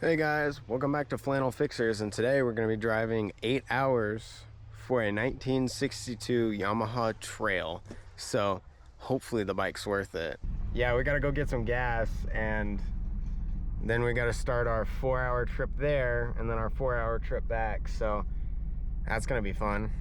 Hey guys, welcome back to Flannel Fixers, and today we're going to be driving 8 hours for a 1962 Yamaha Trail. So hopefully the bike's worth it. Yeah, we got to go get some gas, and then we got to start our 4-hour trip there and then our 4-hour trip back. So that's going to be fun.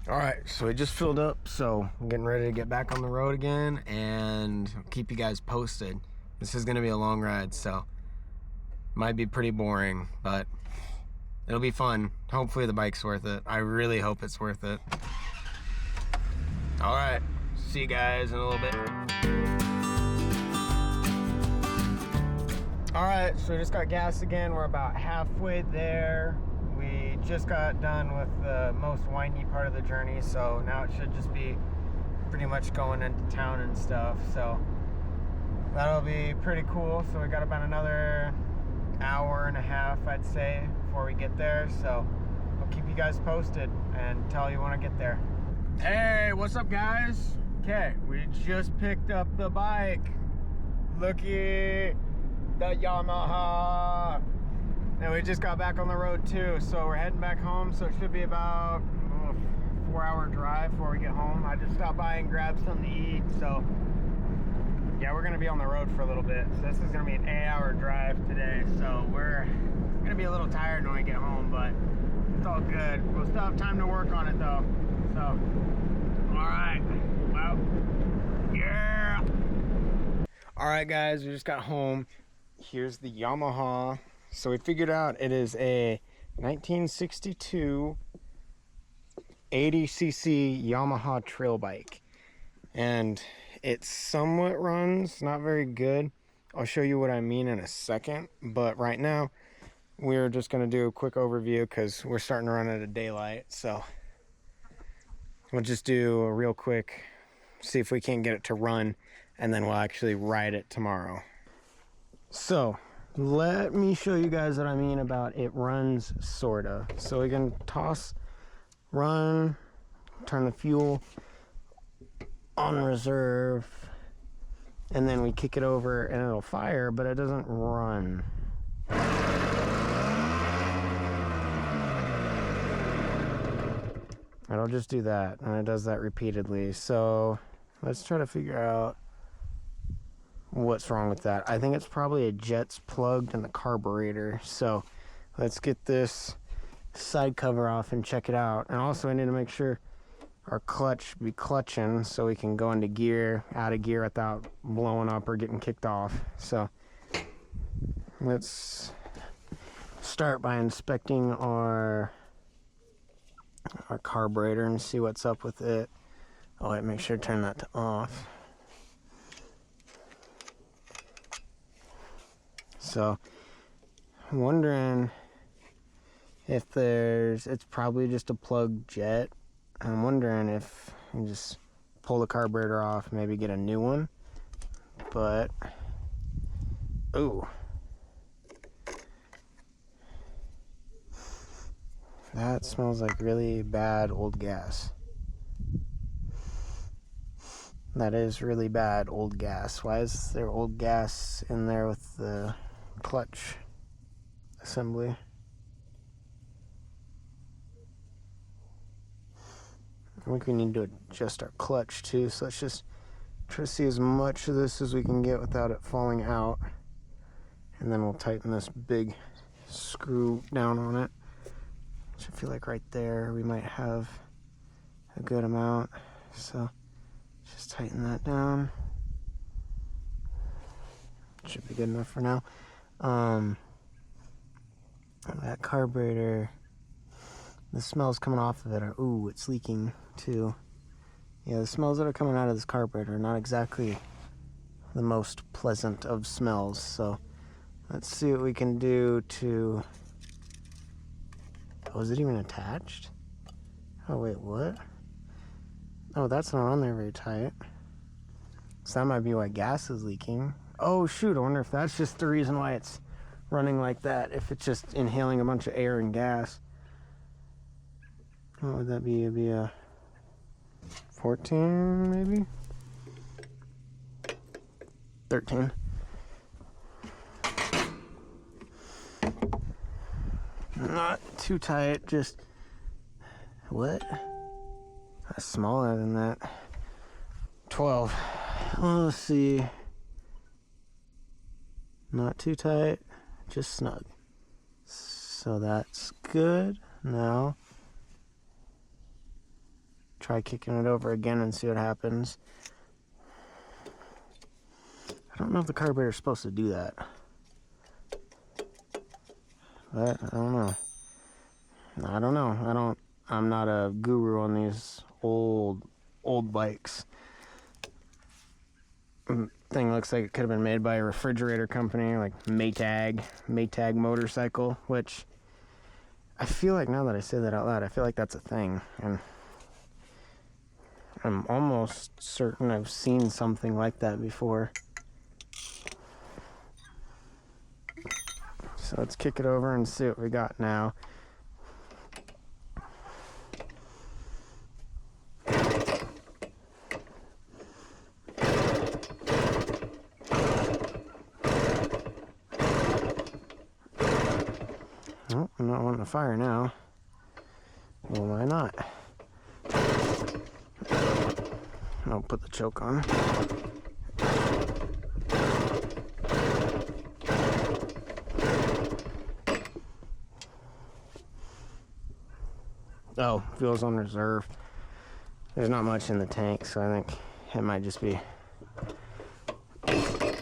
All right, so we just filled up, so I'm getting ready to get back on the road again and I'll keep you guys posted. This is going to be a long ride, so might be pretty boring, but it'll be fun. Hopefully the bike's worth it. I really hope it's worth it. All right, see you guys in a little bit. All right, so we just got gas again. We're about halfway there. We just got done with the most windy part of the journey, so now it should just be pretty much going into town and stuff. So that'll be pretty cool. So we got about another hour and a half, I'd say, before we get there. So I'll keep you guys posted and tell you when I get there. Hey, what's up guys? Okay, we just picked up the bike. Looky, the Yamaha. And we just got back on the road too, so we're heading back home. So it should be about a 4-hour drive before we get home. I just stopped by and grabbed something to eat. So yeah, we're gonna be on the road for a little bit. So this is gonna be an 8-hour drive today. So we're gonna be a little tired when we get home, but it's all good. We'll still have time to work on it though. So, all right, well, yeah. All right guys, we just got home. Here's the Yamaha. So we figured out it is a 1962 80cc Yamaha trail bike. And it somewhat runs, not very good. I'll show you what I mean in a second, but right now we're just going to do a quick overview because we're starting to run out of daylight. So we'll just do a real quick, see if we can get it to run, and then we'll actually ride it tomorrow. So let me show you guys what I mean about it runs, sorta. So we can toss, run, turn the fuel on reserve, and then we kick it over and it'll fire, but it doesn't run. It'll just do that, and it does that repeatedly. So let's try to figure out what's wrong with that. I think it's probably a jet's plugged in the carburetor. So let's get this side cover off and check it out. And also I need to make sure our clutch be clutching so we can go into gear, out of gear without blowing up or getting kicked off. So let's start by inspecting our carburetor and see what's up with it. Oh wait, make sure to turn that to off. So I'm wondering if it's probably just a plugged jet. I'm wondering if you just pull the carburetor off, maybe get a new one. But ooh, that smells like really bad old gas. That is really bad old gas. Why is there old gas in there with the clutch assembly? I think we need to adjust our clutch too, so let's just try to see as much of this as we can get without it falling out, and then we'll tighten this big screw down on it, which I feel like right there we might have a good amount. So just tighten that down. Should be good enough for now. That carburetor, the smells coming off of it are, ooh, it's leaking too. Yeah, the smells that are coming out of this carburetor are not exactly the most pleasant of smells. So let's see what we can do to... Oh, is it even attached? Oh wait, what? Oh, that's not on there very tight. So that might be why gas is leaking. Oh shoot, I wonder if that's just the reason why it's running like that. If it's just inhaling a bunch of air and gas. What would that be? It'd be a 14 maybe? 13. Not too tight, just... What? That's smaller than that. 12. Well, let's see. Not too tight, just snug. So that's good. Now, try kicking it over again and see what happens. I don't know if the carburetor's supposed to do that. But I don't know. I'm not a guru on these old bikes. Thing looks like it could have been made by a refrigerator company like Maytag motorcycle, which I feel like, now that I say that out loud, I feel like that's a thing, and I'm almost certain I've seen something like that before. So let's kick it over and see what we got now. Oh, I'm not wanting to fire now. Well, why not? I'll put the choke on. Oh, fuel's on reserve. There's not much in the tank, so I think it might just be...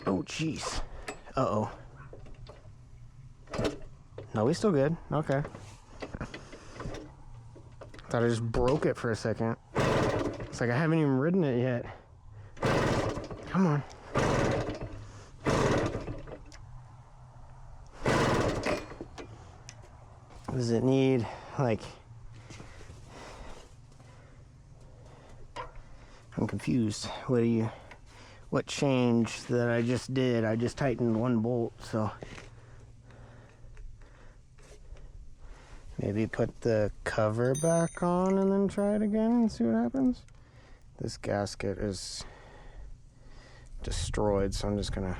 Oh, jeez. Uh-oh. No, we still good. Okay. Thought I just broke it for a second. It's like I haven't even ridden it yet. Come on. Does it need, like... I'm confused. What change that I just did? I just tightened one bolt, so... Maybe put the cover back on and then try it again and see what happens. This gasket is destroyed, so I'm just gonna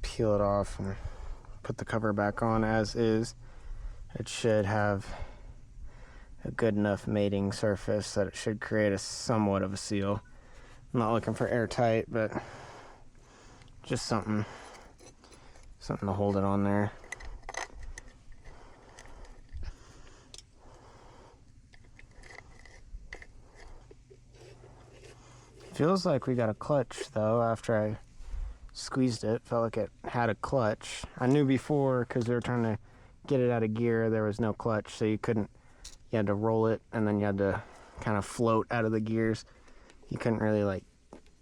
peel it off and put the cover back on as is. It should have a good enough mating surface that it should create a somewhat of a seal. I'm not looking for airtight, but just something to hold it on there. Feels like we got a clutch though. After I squeezed it, felt like it had a clutch. I knew before, because we were trying to get it out of gear, there was no clutch, so you had to roll it and then you had to kind of float out of the gears. You couldn't really like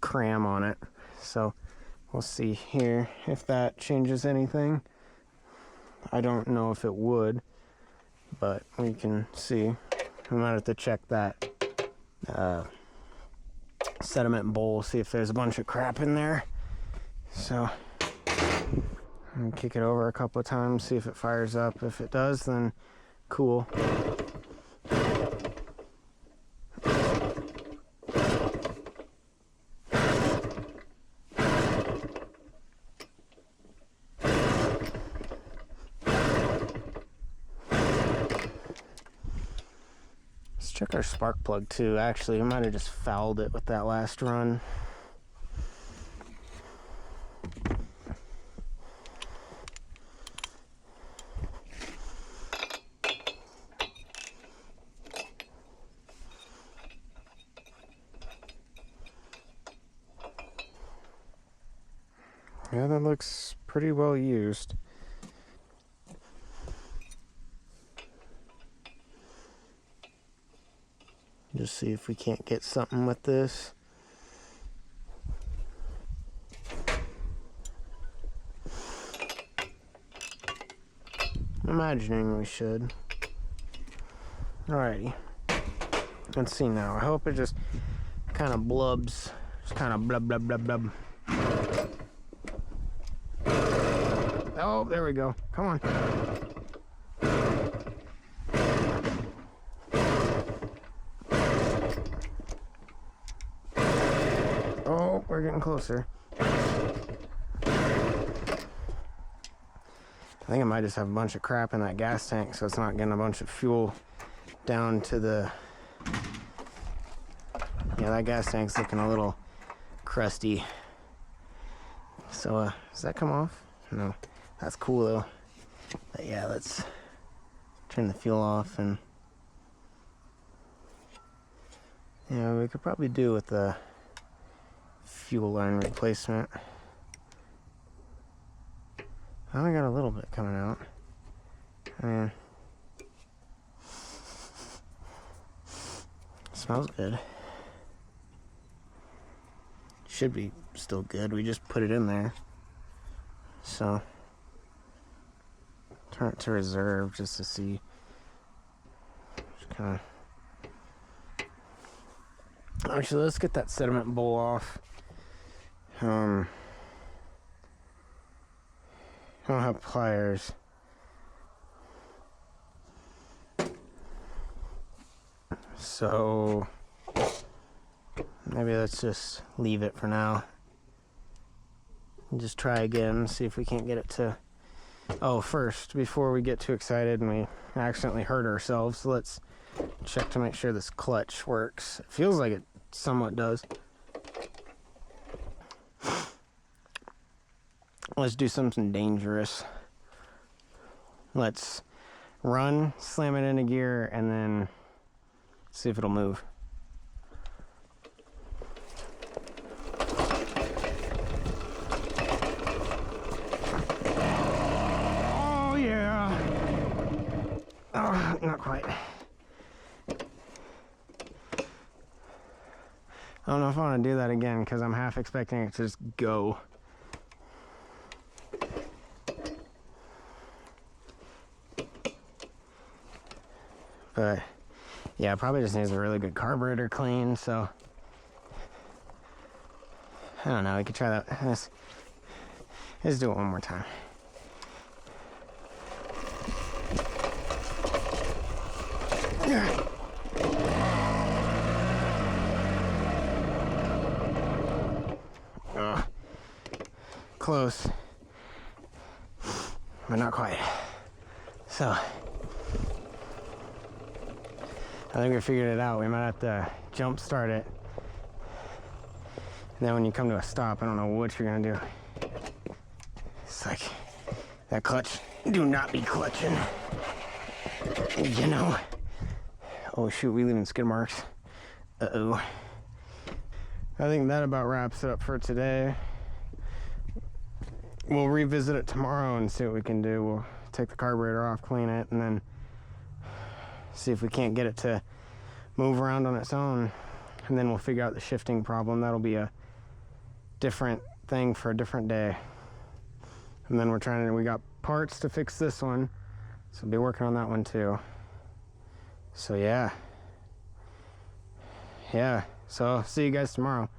cram on it. So we'll see here if that changes anything. I don't know if it would, but we can see. We might have to check that sediment bowl, see if there's a bunch of crap in there. So I'm gonna kick it over a couple of times, see if it fires up. If it does, then cool. Let's check our spark plug too. Actually, we might have just fouled it with that last run. Yeah, that looks pretty well used. Just see if we can't get something with this. I'm imagining we should. Alrighty. Let's see now. I hope it just kind of blubs. Just kind of blub, blub, blub, blub. Oh, there we go. Come on. Oh, we're getting closer. I think I might just have a bunch of crap in that gas tank, so it's not getting a bunch of fuel down to the... Yeah, that gas tank's looking a little crusty. So, does that come off? No. That's cool, though. But yeah, let's turn the fuel off, and... Yeah, we could probably do with the fuel line replacement. I only got a little bit coming out. I mean, smells good. Should be still good. We just put it in there. So, turn it to reserve just to see. Just kind of. Actually, let's get that sediment bowl off. I don't have pliers. So maybe let's just leave it for now. And just try again, see if we can't get it to... Oh, first, before we get too excited and we accidentally hurt ourselves, let's check to make sure this clutch works. It feels like it somewhat does. Let's do something dangerous. Let's run, slam it into gear, and then see if it'll move. Oh, yeah. Oh, not quite. I don't know if I want to do that again because I'm half expecting it to just go. But yeah, it probably just needs a really good carburetor clean, so I don't know, we could try that. Let's do it one more time. Close, but not quite. So I think we figured it out. We might have to jump start it. And then when you come to a stop, I don't know what you're gonna do. It's like that clutch. Do not be clutching. You know. Oh shoot, we leaving skid marks. Uh-oh. I think that about wraps it up for today. We'll revisit it tomorrow and see what we can do. We'll take the carburetor off, clean it, and then see if we can't get it to move around on its own. And then we'll figure out the shifting problem. That'll be a different thing for a different day. And then we got parts to fix this one, so we'll be working on that one too. So yeah. So see you guys tomorrow.